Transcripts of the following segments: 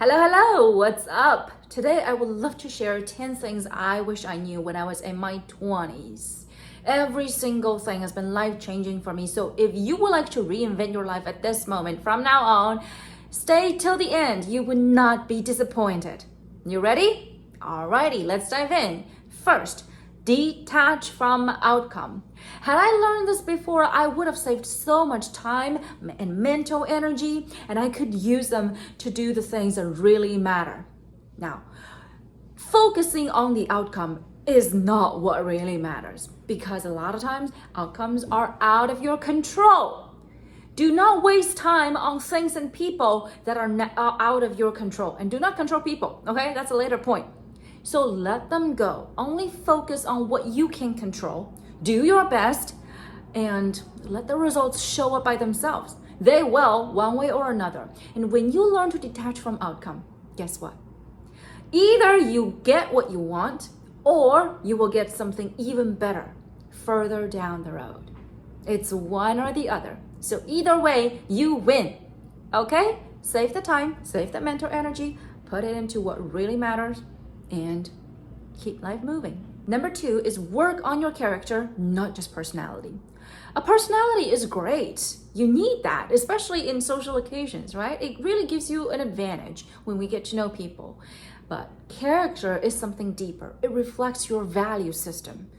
Hello, what's up? Today I would love to share 10 things I wish I knew when I was in my 20s. Every single thing has been life-changing for me. So if you would like to reinvent your life at this moment, from now on, stay till the end. You would not be disappointed. You ready? Alrighty, let's dive in. First, detach from outcome. Had I learned this before, I would have saved so much time and mental energy, and I could use them to do the things that really matter. Now, focusing on the outcome is not what really matters, because a lot of times outcomes are out of your control. Do not waste time on things and people that are out of your control, and do not control people, okay? That's a later point. So let them go. Only focus on what you can control. Do your best and let the results show up by themselves. They will, one way or another. And when you learn to detach from outcome, guess what? Either you get what you want or you will get something even better further down the road. It's one or the other. So either way, you win. Okay? Save the time, save the mental energy, put it into what really matters, and keep life moving. Number 2 is work on your character, not just personality. A personality is great. You need that, especially in social occasions, right? It really gives you an advantage when we get to know people. But character is something deeper. It reflects your value system.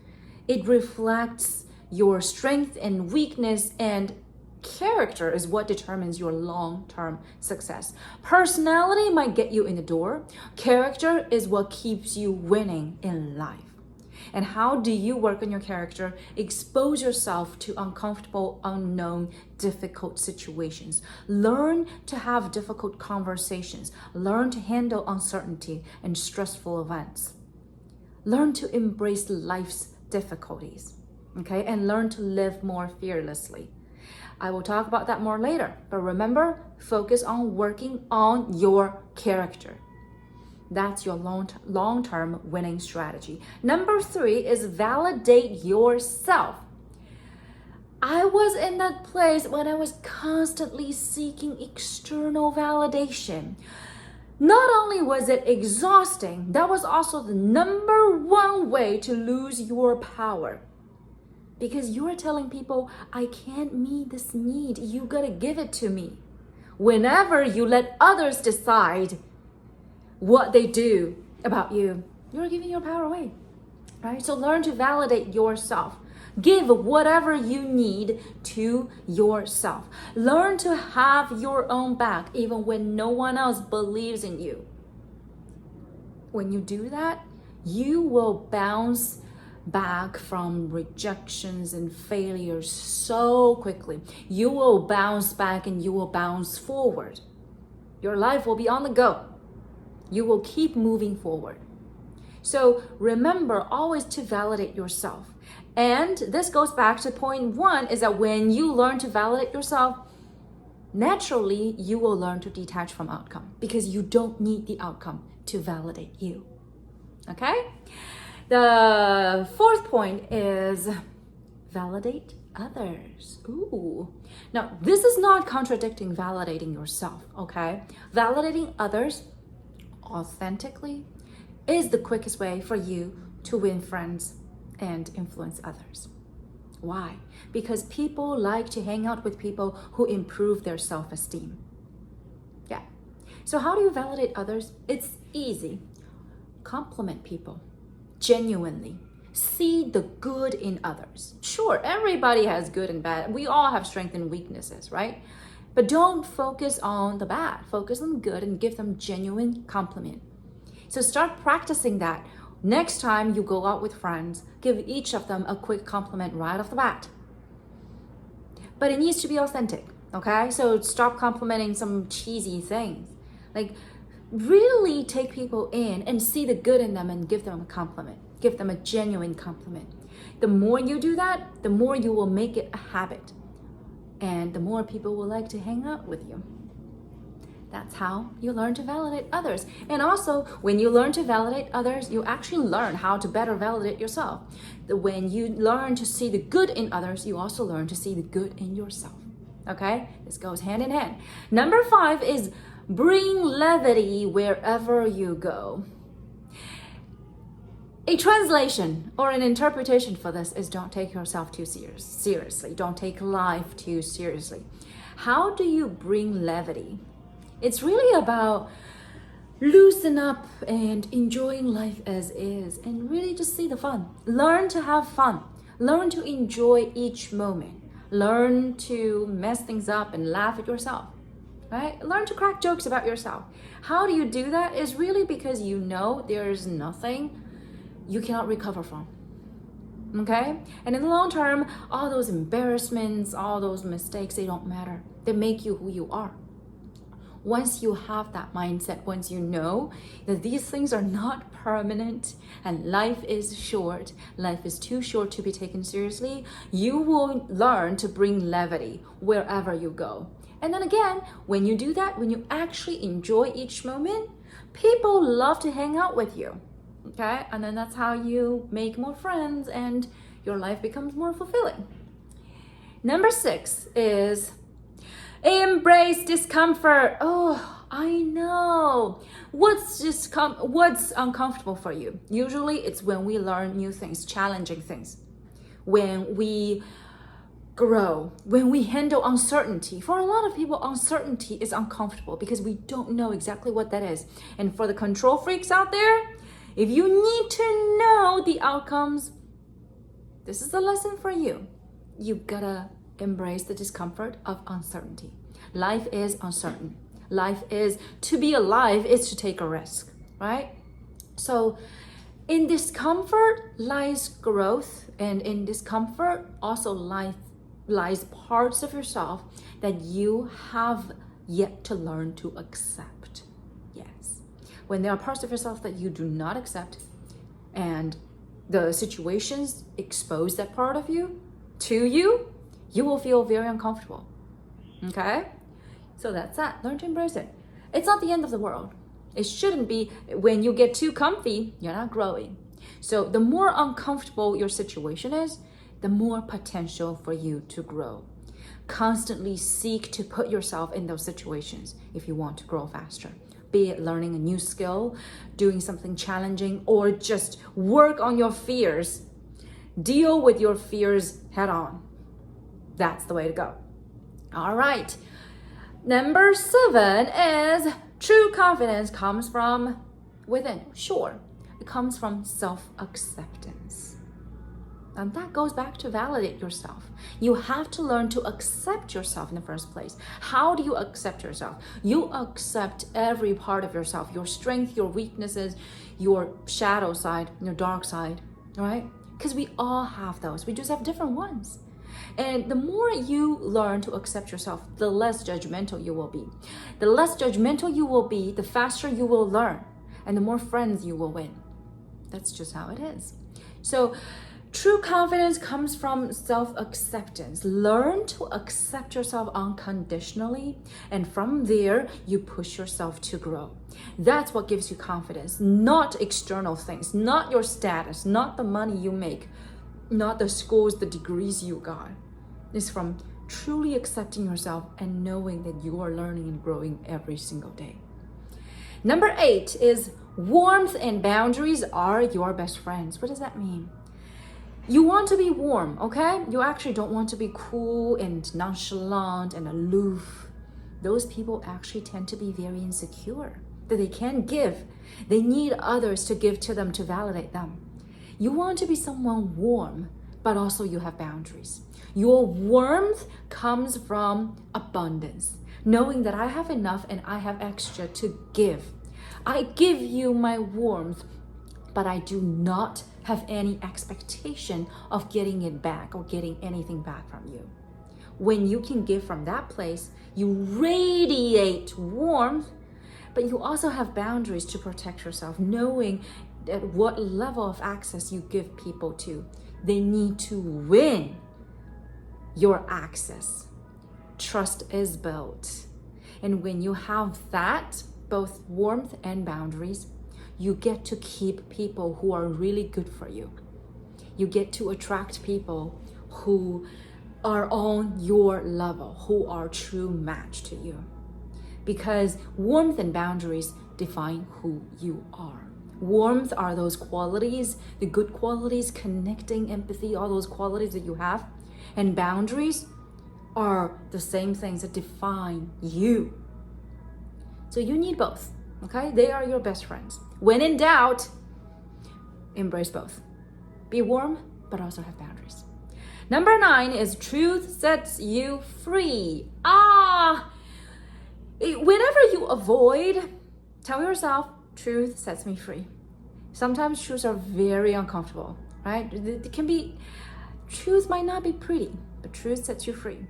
It reflects your strength and weakness, and character is what determines your long-term success. Personality might get you in the door. Character is what keeps you winning in life. And how do you work on your character? Expose yourself to uncomfortable, unknown, difficult situations. Learn to have difficult conversations. Learn to handle uncertainty and stressful events. Learn to embrace life's difficulties, okay? And learn to live more fearlessly. I will talk about that more later, but remember, focus on working on your character. That's your long-term winning strategy. Number 3 is validate yourself. I was in that place when I was constantly seeking external validation. Not only was it exhausting, that was also the number 1 way to lose your power. Because you're telling people, I can't meet this need. You gotta give it to me. Whenever you let others decide what they do about you, you're giving your power away, right? So learn to validate yourself. Give whatever you need to yourself. Learn to have your own back even when no one else believes in you. When you do that, you will bounce back from rejections and failures so quickly. You will bounce back and you will bounce forward. Your life will be on the go. You will keep moving forward. So remember always to validate yourself. And this goes back to point 1, is that when you learn to validate yourself, naturally you will learn to detach from outcome, because you don't need the outcome to validate you. Okay? The 4th point is validate others. Ooh. Now, this is not contradicting validating yourself, okay? Validating others authentically is the quickest way for you to win friends and influence others. Why? Because people like to hang out with people who improve their self-esteem. Yeah. So how do you validate others? It's easy. Compliment people. Genuinely. See the good in others. Sure, everybody has good and bad. We all have strengths and weaknesses, right? But don't focus on the bad. Focus on the good and give them genuine compliment. So start practicing that. Next time you go out with friends, give each of them a quick compliment right off the bat. But it needs to be authentic, okay? So stop complimenting some cheesy things. Like, really take people in and see the good in them and give them a compliment. Give them a genuine compliment. The more you do that, the more you will make it a habit. And the more people will like to hang out with you. That's how you learn to validate others. And also, when you learn to validate others, you actually learn how to better validate yourself. When you learn to see the good in others, you also learn to see the good in yourself. Okay? This goes hand in hand. Number 5 is Bring levity wherever you go. A translation or an interpretation for this is don't take yourself too seriously. Don't take life too seriously. How do you bring levity? It's really about loosen up and enjoying life as is and really just see the fun. Learn to have fun. Learn to enjoy each moment. Learn to mess things up and laugh at yourself. Right? Learn to crack jokes about yourself. How do you do that? Is really because you know there's nothing you cannot recover from. Okay? And in the long term, all those embarrassments, all those mistakes, they don't matter. They make you who you are. Once you have that mindset, once you know that these things are not permanent and life is short, life is too short to be taken seriously, you will learn to bring levity wherever you go. And then again, when you do that, when you actually enjoy each moment, people love to hang out with you. Okay? And then that's how you make more friends and your life becomes more fulfilling. Number 6 is embrace discomfort. Oh, I know. What's uncomfortable for you? Usually it's when we learn new things, challenging things. When we grow, when we handle uncertainty. For a lot of people, uncertainty is uncomfortable because we don't know exactly what that is. And for the control freaks out there, if you need to know the outcomes, this is the lesson for you. You gotta embrace the discomfort of uncertainty. Life is uncertain. Life is, to be alive is to take a risk, right? So in discomfort lies growth, and in discomfort also lies parts of yourself that you have yet to learn to accept. Yes. When there are parts of yourself that you do not accept and the situations expose that part of you to you, you will feel very uncomfortable. Okay? So that's that. Learn to embrace it. It's not the end of the world. It shouldn't be. When you get too comfy, you're not growing. So the more uncomfortable your situation is, the more potential for you to grow. Constantly seek to put yourself in those situations if you want to grow faster. Be it learning a new skill, doing something challenging, or just work on your fears. Deal with your fears head on. That's the way to go. All right. Number 7 is true confidence comes from within. Sure, it comes from self-acceptance. And that goes back to validate yourself. You have to learn to accept yourself in the first place. How do you accept yourself? You accept every part of yourself, your strength, your weaknesses, your shadow side, your dark side, right? Because we all have those. We just have different ones. And the more you learn to accept yourself, the less judgmental you will be. The less judgmental you will be, the faster you will learn, and the more friends you will win. That's just how it is. So true confidence comes from self-acceptance. Learn to accept yourself unconditionally, and from there, you push yourself to grow. That's what gives you confidence, not external things, not your status, not the money you make, not the schools, the degrees you got. It's from truly accepting yourself and knowing that you are learning and growing every single day. Number 8 is warmth and boundaries are your best friends. What does that mean? You want to be warm, okay? You actually don't want to be cool and nonchalant and aloof. Those people actually tend to be very insecure, that they can't give. They need others to give to them to validate them. You want to be someone warm, but also you have boundaries. Your warmth comes from abundance, knowing that I have enough and I have extra to give. I give you my warmth, but I do not have any expectation of getting it back or getting anything back from you. When you can give from that place, you radiate warmth, but you also have boundaries to protect yourself, knowing at what level of access you give people to. They need to win your access. Trust is built. And when you have that, both warmth and boundaries, you get to keep people who are really good for you. You get to attract people who are on your level, who are true match to you. because warmth and boundaries define who you are. Warmth are those qualities, the good qualities, connecting, empathy, all those qualities that you have. And boundaries are the same things that define you. So you need both, okay? They are your best friends. When in doubt, embrace both. Be warm, but also have boundaries. Number 9 is truth sets you free. Whenever you avoid, tell yourself, truth sets me free. Sometimes truths are very uncomfortable, right? Truth might not be pretty, but truth sets you free.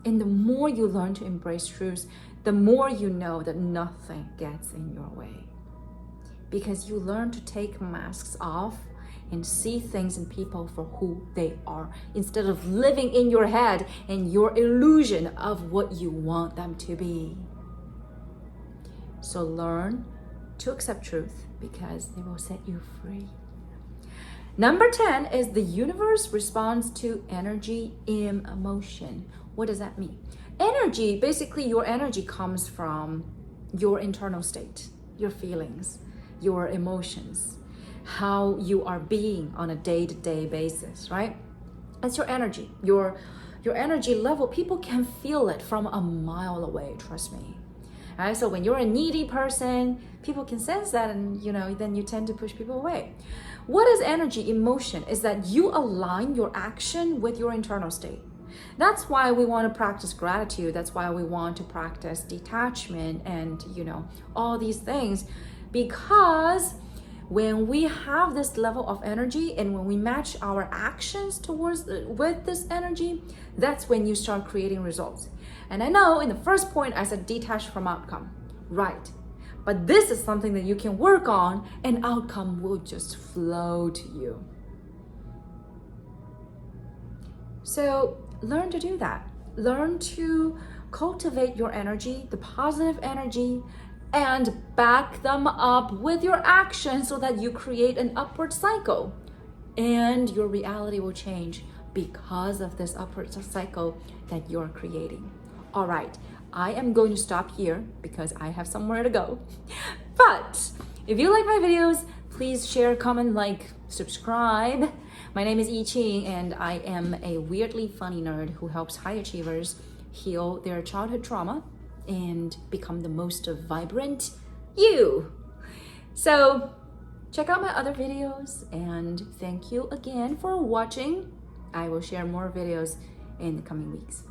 And the more you learn to embrace truths, the more you know that nothing gets in your way. Because you learn to take masks off and see things and people for who they are, instead of living in your head and your illusion of what you want them to be. So learn to accept truth, because they will set you free. Number 10 is the universe responds to energy in emotion. What does that mean? Energy, basically your energy comes from your internal state, your feelings, your emotions, how you are being on a day-to-day basis, right? That's your energy, your energy level. People can feel it from a mile away, trust me. All right, so when you're a needy person, people can sense that, and then you tend to push people away. What is energy? Emotion is that you align your action with your internal state. That's why we want to practice gratitude. That's why we want to practice detachment and all these things, because when we have this level of energy and when we match our actions with this energy, that's when you start creating results. And I know in the first point I said detach from outcome, right? But this is something that you can work on, and outcome will just flow to you. So learn to do that. Learn to cultivate your energy, the positive energy, and back them up with your actions so that you create an upward cycle. And your reality will change because of this upward cycle that you're creating. All right, I am going to stop here because I have somewhere to go. But if you like my videos, please share, comment, like, subscribe. My name is Yi Qing, and I am a weirdly funny nerd who helps high achievers heal their childhood trauma and become the most vibrant you. So check out my other videos, and thank you again for watching. I will share more videos in the coming weeks.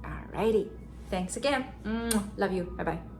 Alrighty, thanks again. Love you. Bye-bye.